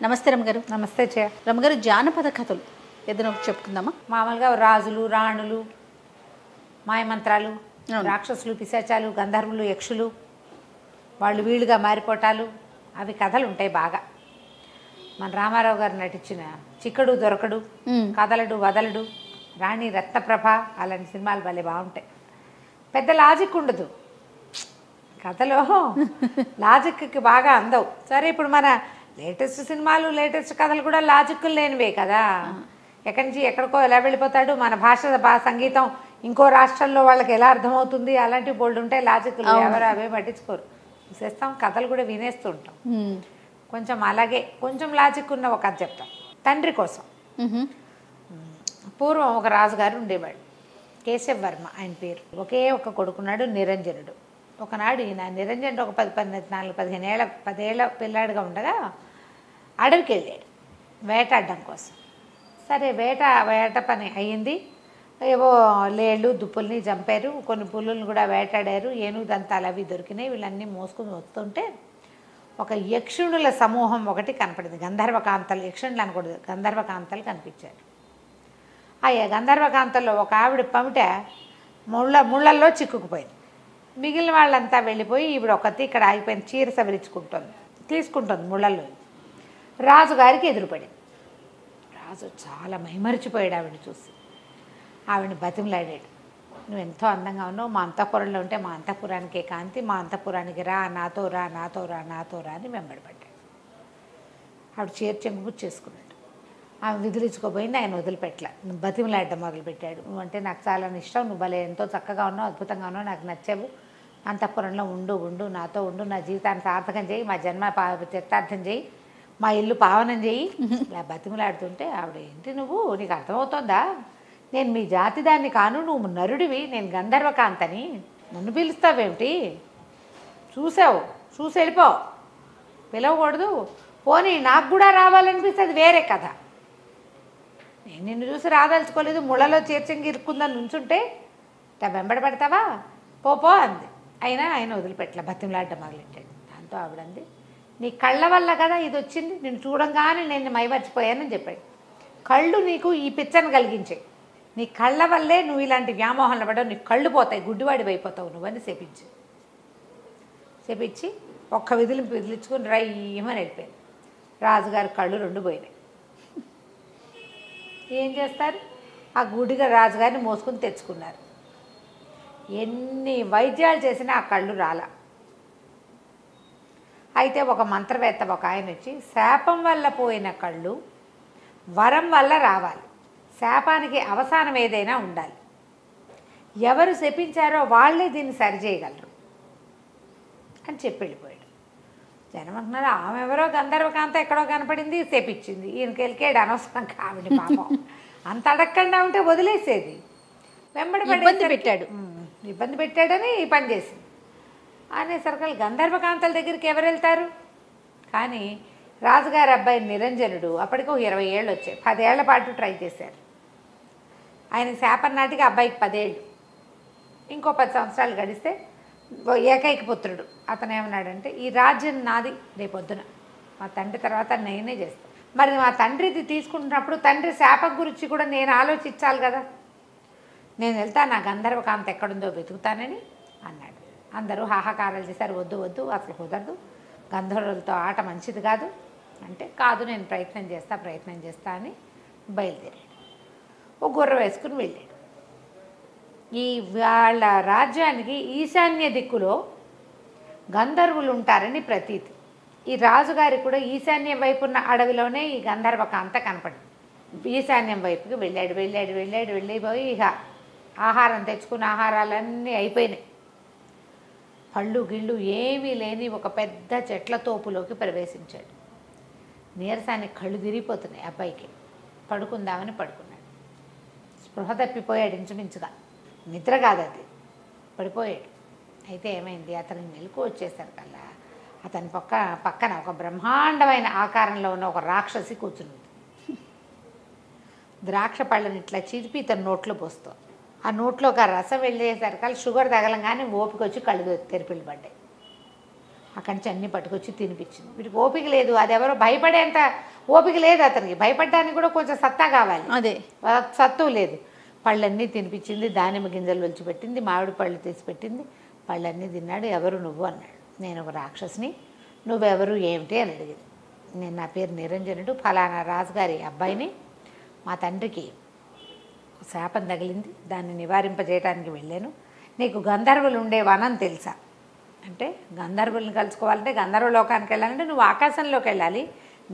నమస్తే రమ్మగారు. నమస్తే చే రమ్మగారు, జానపద కథలు ఏదైనా ఒకటి చెప్పుకుందామా? మామూలుగా రాజులు రాణులు మాయమంత్రాలు రాక్షసులు పిశాచాలు గంధర్వులు యక్షులు వాళ్ళు వీళ్ళుగా మారిపోవటాలు అవి కథలు ఉంటాయి బాగా. మన రామారావు గారు నటించిన చిక్కడు దొరకడు కదలడు వదలడు రాణి రత్నప్రభ అలాంటి సినిమాలు భలే బాగుంటాయి. పెద్ద లాజిక్ ఉండదు కథలో, లాజిక్కి బాగా అందవు. సరే ఇప్పుడు మన లేటెస్ట్ సినిమాలు లేటెస్ట్ కథలు కూడా లాజిక్లు లేనివే కదా. ఎక్కడి నుంచి ఎక్కడికో ఎలా వెళ్ళిపోతాడు, మన సంగీతం ఇంకో రాష్ట్రంలో వాళ్ళకి ఎలా అర్థమవుతుంది, అలాంటివి బోల్డ్ ఉంటాయి లాజిక్లు. ఎవరు అవే పట్టించుకోరు, చూసేస్తాం. కథలు కూడా వినేస్తూ ఉంటాం. కొంచెం అలాగే కొంచెం లాజిక్ ఉన్న ఒక కథ చెప్తాం. తండ్రి కోసం. పూర్వం ఒక రాజుగారు ఉండేవాడు, కేశవ వర్మ ఆయన పేరు. ఒకే ఒక కొడుకున్నాడు, నిరంజనుడు. ఒకనాడు ఈయన నిరంజనుడు ఒక 10 ఏళ్ళ పిల్లాడిగా ఉండగా అడవికి వెళ్ళాడు వేటాడడం కోసం. సరే వేట పని అయ్యింది. ఏవో లేళ్ళు దుప్పుల్ని చంపారు, కొన్ని పులుల్ని కూడా వేటాడారు, ఏనుగు దంతాలు అవి దొరికినాయి. వీళ్ళన్నీ మోసుకుని వస్తుంటే ఒక యక్షుణుల సమూహం ఒకటి కనపడింది. గంధర్వకాంతలు, యక్షుణులు అనకూడదు, గంధర్వకాంతలు కనిపించారు. ఆ గంధర్వకాంతల్లో ఒక ఆవిడ పమిట ముళ్ళల్లో చిక్కుకుపోయింది. మిగిలిన వాళ్ళంతా వెళ్ళిపోయి ఈవిడ ఒకటి ఇక్కడ ఆగిపోయింది, చీర సవరించుకుంటుంది, తీసుకుంటుంది ముళ్ళల్లో. రాజుగారికి ఎదురుపడింది. రాజు చాలా మైమరిచిపోయాడు ఆవిడని చూసి. ఆవిడని బతిమలాడాడు, నువ్వు ఎంతో అందంగా ఉన్నావు, మా అంతఃపురంలో ఉంటే మా అంతఃపురానికే కాంతి, మా అంతఃపురానికి రా, నాతో రా, నాతో రా, నాతో రా అని వెంబడిపడ్డాడు. ఆవిడ చీర చెంగుపుచ్చేసుకున్నాడు. ఆమె విదిలించుకోపోయింది, ఆయన వదిలిపెట్టలే. బతిమలాడడం మొదలుపెట్టాడు. నువ్వంటే నాకు చాలా ఇష్టం, నువ్వు భలే ఎంతో చక్కగా ఉన్నావు, అద్భుతంగా ఉన్నావు, నాకు నచ్చావు, అంతఃపురంలో ఉండు, నాతో ఉండు, నా జీవితాన్ని సార్థకం చేయి, మా జన్మ చరితార్థం చేయి, మా ఇల్లు పావనం చేయి. ఇలా బతిమలాడుతుంటే ఆవిడ, ఏంటి నువ్వు, నీకు అర్థమవుతోందా, నేను మీ జాతి దాన్ని కాను, నువ్వు నరుడివి, నేను గంధర్వకాంతని, నన్ను పిలుస్తావేమిటి, చూసి వెళ్ళిపో, పిలవకూడదు, పోనీ నాకు కూడా రావాలనిపిస్తే అది వేరే కథ. నేను నిన్ను చూసి రాదలుచుకోలేదు, ముళ్ళలో చేర్చంగి ఇరుక్కుందని నుంచుంటే వెంబడి పడతావా, పో అంది. అయినా ఆయన వదిలిపెట్టలే, బతిమలాడడం మొదలెట్టాడు. దాంతో ఆవిడంది, నీ కళ్ళ వల్ల కదా ఇది వచ్చింది, నేను చూడంగానే నేను మైమర్చిపోయానని చెప్పాడు. కళ్ళు నీకు ఈ పిచ్చని కలిగించాయి, నీ కళ్ళ వల్లే నువ్వు ఇలాంటి వ్యామోహంలో పడ్డావు, నీకు కళ్ళు పోతాయి, గుడ్డివాడివి అయిపోతావు నువ్వని చెప్పించి ఒక్క విదిలించుకుని రయ్యమని వెళ్ళిపోయాను. రాజుగారి కళ్ళు 2 పోయినాయి. ఏం చేస్తారు, ఆ గుడిగా రాజుగారిని మోసుకుని తెచ్చుకున్నారు. ఎన్ని వైద్యాలు చేసినా ఆ కళ్ళు రాల. అయితే ఒక మంత్రవేత్త ఒక ఆయన వచ్చి, శాపం వల్ల పోయిన కళ్ళు వరం వల్ల రావాలి, శాపానికి అవసానం ఏదైనా ఉండాలి, ఎవరు శపించారో వాళ్ళే దీన్ని సరిచేయగలరు అని చెప్పి వెళ్ళిపోయాడు. జనం అంటున్నారు, ఆమె ఎవరో గంధర్వకాంత ఎక్కడో కనపడింది, శపించింది, ఈయనకి వెళ్ళాడు అనవసరం కావిడి పాపం, అంత అడగకుండా ఉంటే వదిలేసేది. వెంబడి ఇబ్బంది పెట్టాడని ఈ పని చేసింది అనేసరికి గంధర్వకాంతల దగ్గరికి ఎవరు వెళ్తారు. కానీ రాజుగారి అబ్బాయి నిరంజనుడు అప్పటికి 20 ఏళ్ళు వచ్చాయి, 10 ఏళ్ల పాటు ట్రై చేశారు. ఆయన శాపం నాటికి అబ్బాయికి 10 ఏళ్ళు, ఇంకో 10 సంవత్సరాలు గడిస్తే ఏకైక పుత్రుడు. అతను ఏమన్నాడంటే, ఈ రాజ్యం నాది, రేపొద్దున మా తండ్రి తర్వాత నేనే చేస్తాను. మరి మా తండ్రిది తీసుకుంటున్నప్పుడు తండ్రి శాపం గురించి కూడా నేను ఆలోచించాలి కదా, నేను వెళ్తాను, నా గంధర్వకాంత ఎక్కడుందో వెతుకుతానని అన్నాడు. అందరూ హాహాకారాలు చేశారు, వద్దు అసలు కుదరదు, గంధర్వులతో ఆట మంచిది కాదు అంటే, కాదు నేను ప్రయత్నం చేస్తా అని బయలుదేరాడు. ఒక గుర్ర వేసుకుని వెళ్ళాడు. ఈ వాళ్ళ రాజ్యానికి ఈశాన్య దిక్కులో గంధర్వులు ఉంటారని ప్రతీతి. ఈ రాజుగారికి కూడా ఈశాన్యం వైపు ఉన్న అడవిలోనే ఈ గంధర్వకాంత కనపడింది. ఈశాన్యం వైపుకి వెళ్ళిపోయి ఇక ఆహారం తెచ్చుకున్న ఆహారాలన్నీ అయిపోయినాయి. పళ్ళు గిళ్ళు ఏమీ లేని ఒక పెద్ద చెట్ల తోపులోకి ప్రవేశించాడు. నీరసానికి కళ్ళు తిరిగిపోతున్నాయి అబ్బాయికి. పడుకుందామని పడుకున్నాడు. స్పృహ తప్పిపోయాడు, ఇంచుమించుగా నిద్ర కాదు అది, పడిపోయాడు. అయితే ఏమైంది, అతనికి మెలకు వచ్చేసరికల్లా అతని పక్కన ఒక బ్రహ్మాండమైన ఆకారంలో ఉన్న ఒక రాక్షసి కూర్చుంది. ద్రాక్ష పళ్ళని ఇట్లా చిరిపి ఇతని నోట్లో పోస్తుంది. ఆ నోట్లోకి ఆ రసం వెళ్ళేసరికల్లా షుగర్ తగలంగానే ఓపిక వచ్చి కళ్ళు తెరిపిల్లు పడ్డాయి. అక్కడి నుంచి అన్నీ పట్టుకొచ్చి తినిపించింది. వీడికి ఓపిక లేదు, అది ఎవరో భయపడేంత ఓపిక లేదు అతనికి. భయపడడానికి కూడా కొంచెం సత్తా కావాలి, అదే సత్తు లేదు. పళ్ళన్నీ తినిపించింది, దానిమ్మ గింజలు ఒలిచిపెట్టింది, మామిడి పళ్ళు తీసి పెట్టింది. పళ్ళన్నీ తిన్నాడు. ఎవరు నువ్వు అన్నాడు. నేను ఒక రాక్షసిని, నువ్వెవరు ఏమిటి అని అడిగింది. నేను నా పేరు నిరంజనుడు, ఫలానా రాజుగారి అబ్బాయిని. మా తండ్రికి శాపం తగిలింది, దాన్ని నివారింపజేయడానికి వెళ్ళాను. నీకు గంధర్వులు ఉండే వనం తెలుసా అంటే, గంధర్వులను కలుసుకోవాలంటే గంధర్వ లోకానికి వెళ్ళాలంటే నువ్వు ఆకాశంలోకి వెళ్ళాలి,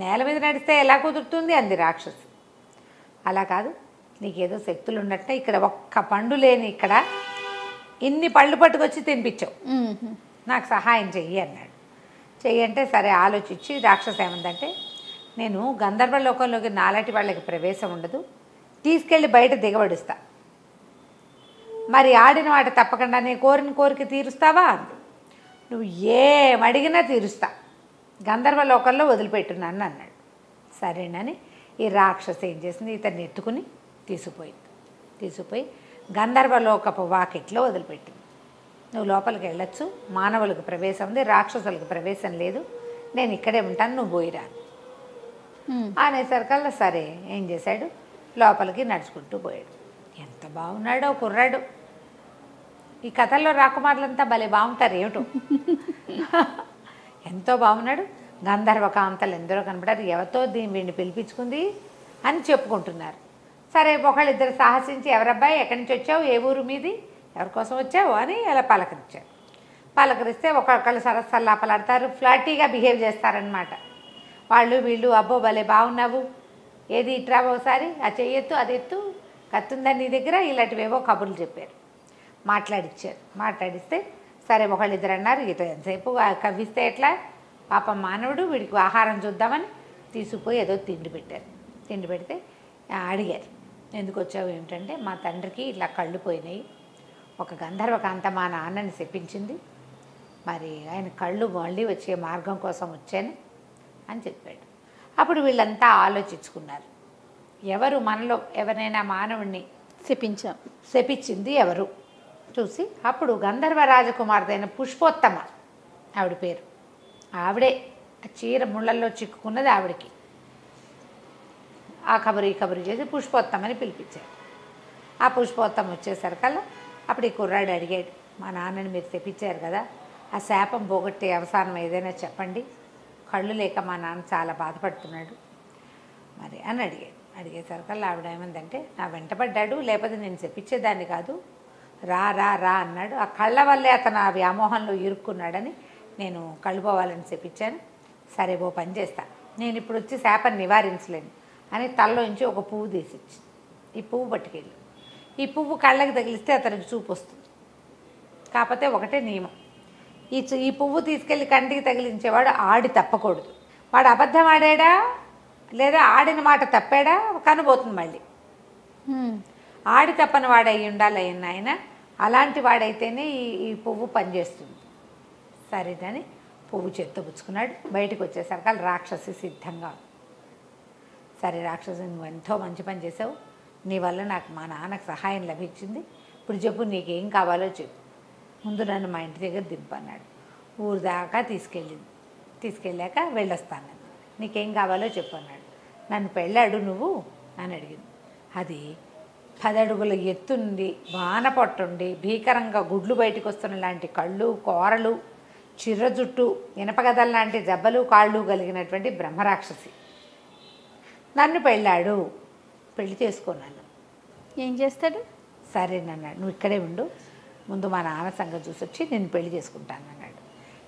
నేల మీద నడిస్తే ఎలా కుదురుతుంది అంది రాక్షసు. అలా కాదు, నీకేదో శక్తులు ఉన్నట్టే ఇక్కడ ఒక్క పండు లేని ఇక్కడ ఇన్ని పళ్ళు పట్టుకొచ్చి తినిపించావు, నాకు సహాయం చెయ్యి అన్నాడు. చెయ్యంటే సరే ఆలోచించి రాక్షసు ఏమందంటే, నేను గంధర్వ లోకంలోకి నాలాంటి వాళ్ళకి ప్రవేశం ఉండదు, తీసుకెళ్ళి బయట దిగబడుస్తా, మరి ఆడిన వాటి తప్పకుండా నేను కోరిన కోరిక తీరుస్తావా అంది. నువ్వు ఏమడిగినా తీరుస్తా, గంధర్వ లోకంలో వదిలిపెట్టున్నాను అన్నాడు. సరేనని ఈ రాక్షసు ఏం చేసింది, ఇతన్ని ఎత్తుకుని తీసుకుపోయి గంధర్వలోకపు వాకిట్లో వదిలిపెట్టింది. నువ్వు లోపలికి వెళ్ళొచ్చు, మానవులకు ప్రవేశం ఉంది, రాక్షసులకు ప్రవేశం లేదు, నేను ఇక్కడే ఉంటాను, నువ్వు పోయిరా అనేసరికల్లా సరే ఏం చేశాడు, లోపలికి నడుచుకుంటూ పోయాడు. ఎంత బాగున్నాడో కుర్రాడు. ఈ కథల్లో రాకుమారులంతా భలే బాగుంటారు ఏమిటో. ఎంతో బాగున్నాడు. గంధర్వ కాంతలు ఎందరో కనపడారు. ఎవరితో వీడిని పిలిపించుకుంది అని చెప్పుకుంటున్నారు. సరే ఒకళ్ళిద్దరు సాహసించి, ఎవరబ్బాయి ఎక్కడి నుంచి వచ్చావు, ఏ ఊరు మీది, ఎవరి కోసం వచ్చావు అని అలా పలకరించారు. పలకరిస్తే ఒకళ్ళు సరస్సల్లాపలాడతారు, ఫ్లాటీగా బిహేవ్ చేస్తారనమాట. వాళ్ళు వీళ్ళు, అబ్బో భలే బాగున్నావు, ఏది ఇట్రావో ఒకసారి, ఆ చెయ్యెత్తు, అది ఎత్తు, కత్తుందని నీ దగ్గర, ఇలాంటివేవో కబుర్లు చెప్పారు, మాట్లాడిచ్చారు. మాట్లాడిస్తే సరే ఒకళ్ళిద్దరు అన్నారు, ఇటు ఎంతసేపు కవ్విస్తే ఎట్లా, పాపం మానవుడు, వీడికి ఆహారం చూద్దామని తీసుకుపోయి ఏదో తిండి పెట్టారు. తిండి పెడితే అడిగారు, ఎందుకు వచ్చావు ఏమిటంటే, మా తండ్రికి ఇట్లా కళ్ళు పోయినాయి, ఒక గంధర్వకాంత మా నాన్నని శపించింది, మరి ఆయన కళ్ళు మళ్ళీ వచ్చే మార్గం కోసం వచ్చాను అని చెప్పాడు. అప్పుడు వీళ్ళంతా ఆలోచించుకున్నారు, ఎవరు మనలో ఎవరైనా మానవుణ్ణి శపించింది ఎవరు చూసి, అప్పుడు గంధర్వ రాజకుమార్తెైన పుష్పోత్తమ ఆవిడ పేరు, ఆవిడే చీర ముళ్ళల్లో చిక్కుకున్నది ఆవిడకి. ఆ కబురు ఈ కబురు చేసి పుష్పోత్తమని పిలిపించారు. ఆ పుష్పోత్తమ వచ్చేసరికల్లా అప్పుడు ఈ కుర్రాడు అడిగాడు, మా నాన్నని మీరు తెప్పించారు కదా, ఆ శాపం పోగొట్టే అవసానం ఏదైనా చెప్పండి, కళ్ళు లేక మా నాన్న చాలా బాధపడుతున్నాడు మరి అని అడిగేసరికల్లా ఆవిడ ఏమందంటే, నా వెంటబడ్డాడు, లేకపోతే నేను చెప్పించేదాన్ని కాదు, రా రా రా అన్నాడు, ఆ కళ్ళ వల్లే అతను ఆ వ్యామోహంలో ఇరుక్కున్నాడని నేను కళ్ళు పోవాలని చెప్పించాను. సరే ఓ పని చేస్తా, నేను ఇప్పుడు వచ్చి శాపాన్ని నివారించలేను అని తలలోంచి ఒక పువ్వు తీసిచ్చి, ఈ పువ్వు పట్టుకెళ్ళు, ఈ పువ్వు కళ్ళకి తగిలిస్తే అతనికి చూపు వస్తుంది, కాకపోతే ఒకటే నియమం, ఈ పువ్వు తీసుకెళ్ళి కంటికి తగిలించేవాడు ఆడి తప్పకూడదు. వాడు అబద్ధం ఆడాడా లేదా ఆడిన మాట తప్పాడా కనబోతుంది మళ్ళీ. ఆడి తప్పని వాడు అయి ఉండాలి ఆయన, అలాంటి వాడైతేనే ఈ పువ్వు పనిచేస్తుంది. సరేదని పువ్వు చేత్తో పుచ్చుకున్నాడు. బయటకు వచ్చేసరికి రాక్షసి సిద్ధంగా ఉంది. సరే రాక్షసి, నువ్వు ఎంతో మంచి పని చేసావు, నీ వల్ల నాకు మా నాన్నకు సహాయం లభించింది, ఇప్పుడు చెప్పు నీకేం కావాలో చెప్పు, ముందు నన్ను మా ఇంటి దగ్గర దింపన్నాడు. ఊరు దాకా తీసుకెళ్ళాక వెళ్ళొస్తాను, నీకేం కావాలో చెప్పు అన్నాడు. నన్ను పెళ్ళాడు నువ్వు అని అడిగింది. అది 10 అడుగుల ఎత్తుండి, వాన పొట్టుండి, భీకరంగా గుడ్లు బయటకు వస్తున్న లాంటి కళ్ళు, కోరలు, చిర్ర జుట్టు, ఇనపగదల లాంటి జబ్బలు కాళ్ళు కలిగినటువంటి బ్రహ్మరాక్షసి నన్ను పెళ్ళాడు, పెళ్లి చేసుకున్నాను. ఏం చేస్తాడు? సరేనన్నాడు, నువ్వు ఇక్కడే ఉండు, ముందు మా నాన్న సంగతి చూసి వచ్చి నేను పెళ్లి చేసుకుంటాను అన్నాడు.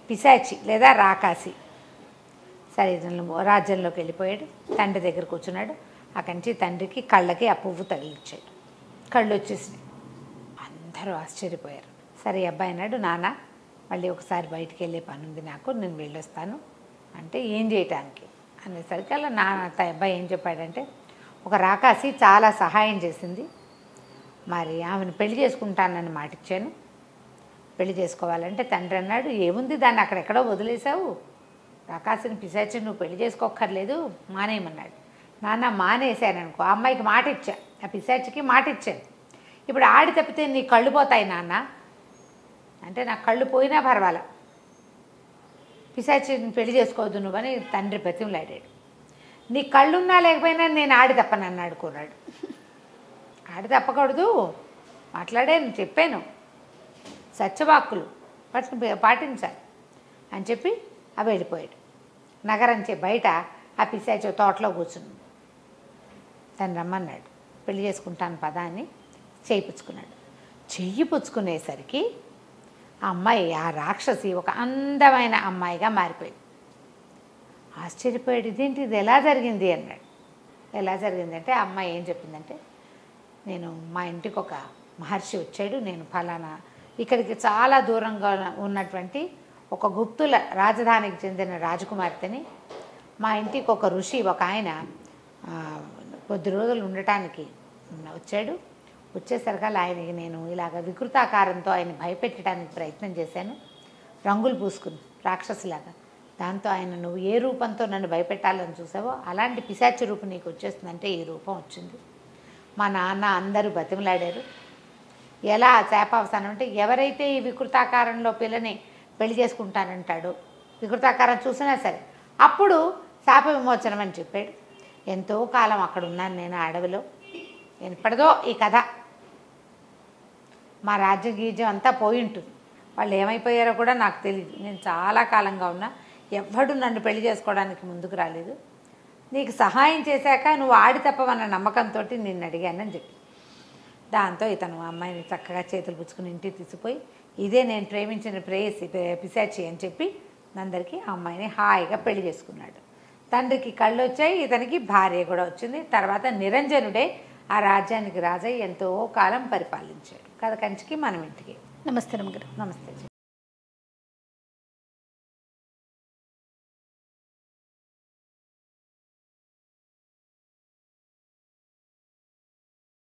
పిశాచి లేదా రాకాసి సరే రాజ్యంలోకి వెళ్ళిపోయాడు. తండ్రి దగ్గర కూర్చున్నాడు. అక్కడి నుంచి తండ్రికి కళ్ళకి ఆ పువ్వు తగిలిచ్చాడు. కళ్ళు వచ్చేసినాయి. అందరూ ఆశ్చర్యపోయారు. సరే అబ్బాయి అన్నాడు, నాన్న మళ్ళీ ఒకసారి బయటికి వెళ్ళే పని ఉంది నాకు, నేను వెళ్ళొస్తాను అంటే, ఏం చేయటానికి అనేసరికి అలా నాన్న అబ్బాయి ఏం చెప్పాడంటే, ఒక రాకాసి చాలా సహాయం చేసింది, మరి ఆమెను పెళ్లి చేసుకుంటానని మాటిచ్చాను, పెళ్లి చేసుకోవాలంటే తండ్రి అన్నాడు, ఏముంది దాన్ని అక్కడెక్కడో వదిలేసావు, రాకాసిని పిశాచిని నువ్వు పెళ్లి చేసుకోక్కర్లేదు, మానేయమన్నాడు. నాన్న మానేశాను అనుకో, ఆ అమ్మాయికి మాట ఇచ్చా, ఆ పిశాచికి మాట ఇచ్చాను, ఇప్పుడు ఆడి తప్పితే నీ కళ్ళు పోతాయి నాన్న అంటే, నాకు కళ్ళు పోయినా పర్వాలా, పిశాచిని పెళ్లి చేసుకోవద్దు నువ్వని తండ్రి బతిమలాడాడు. నీ కళ్ళున్నా లేకపోయినా నేను ఆడి తప్పనన్నాడు కుర్రాడు. ఆడి తప్పకూడదు, మాట్లాడాను, చెప్పాను, సత్యవాక్కులు పాటించాలి అని చెప్పి అవి వెళ్ళిపోయాడు. నగరం బయట ఆ పిశాచి తోటలో కూర్చుని తను రమ్మన్నాడు. పెళ్లి చేసుకుంటాను పదా అని చేయిపుచ్చుకున్నాడు. చెయ్యి పుచ్చుకునేసరికి ఆ అమ్మాయి, ఆ రాక్షసి ఒక అందమైన అమ్మాయిగా మారిపోయింది. ఆశ్చర్యపోయాడు. ఇదేంటి, ఇది ఎలా జరిగింది అన్నాడు. ఎలా జరిగిందంటే ఆ అమ్మాయి ఏం చెప్పిందంటే, నేను మా ఇంటికి ఒక మహర్షి వచ్చాడు, నేను ఫలానా ఇక్కడికి చాలా దూరంగా ఉన్నటువంటి ఒక గుప్తుల రాజధానికి చెందిన రాజకుమార్తెని, మా ఇంటికి ఒక ఋషి ఒక ఆయన కొద్ది రోజులు ఉండటానికి వచ్చాడు. వచ్చేసరికల్లా ఆయనకి నేను ఇలాగ వికృతాకారంతో ఆయన భయపెట్టడానికి ప్రయత్నం చేశాను, రంగులు పూసుకుని రాక్షసులాగా. దాంతో ఆయన, నువ్వు ఏ రూపంతో నన్ను భయపెట్టాలని చూసావో అలాంటి పిశాచి రూపం నీకు వచ్చేస్తుందంటే ఈ రూపం వచ్చింది. మా నాన్న అందరూ బతిమలాడారు. ఎలా శాపావసానం అంటే, ఎవరైతే ఈ వికృతాకారంలో పిల్లని పెళ్లి చేసుకుంటానంటాడో, వికృతాకారం చూసినా సరే అప్పుడు శాప విమోచనం అని చెప్పాడు. ఎంతో కాలం అక్కడ ఉన్నాను నేను ఆ అడవిలో. ఎప్పటిదో ఈ కథ. మా రాజ్యగీజ్యం అంతా పోయి ఉంటుంది. వాళ్ళు ఏమైపోయారో కూడా నాకు తెలియదు. నేను చాలా కాలంగా ఉన్నా, ఎవ్వడు నన్ను పెళ్లి చేసుకోవడానికి ముందుకు రాలేదు. నీకు సహాయం చేశాక నువ్వు ఆడి తప్పవన్న నమ్మకంతో నిన్ను అడిగానని చెప్పి, దాంతో ఇతను అమ్మాయిని చక్కగా చేతులు పుచ్చుకుని ఇంటికి తీసిపోయి, ఇదే నేను ప్రేమించిన ప్రేయసి పిశాచి అని చెప్పి అందరికీ ఆ అమ్మాయిని హాయిగా పెళ్లి చేసుకున్నాడు. తండ్రికి కళ్ళు వచ్చాయి, ఇతనికి భార్య కూడా వచ్చింది. తర్వాత నిరంజనుడే ఆ రాజ్యానికి రాజై ఎంతో కాలం పరిపాలించాడు. కథ కంచికి మనం ఇంటికి. నమస్తే రమ్మగారు. నమస్తే.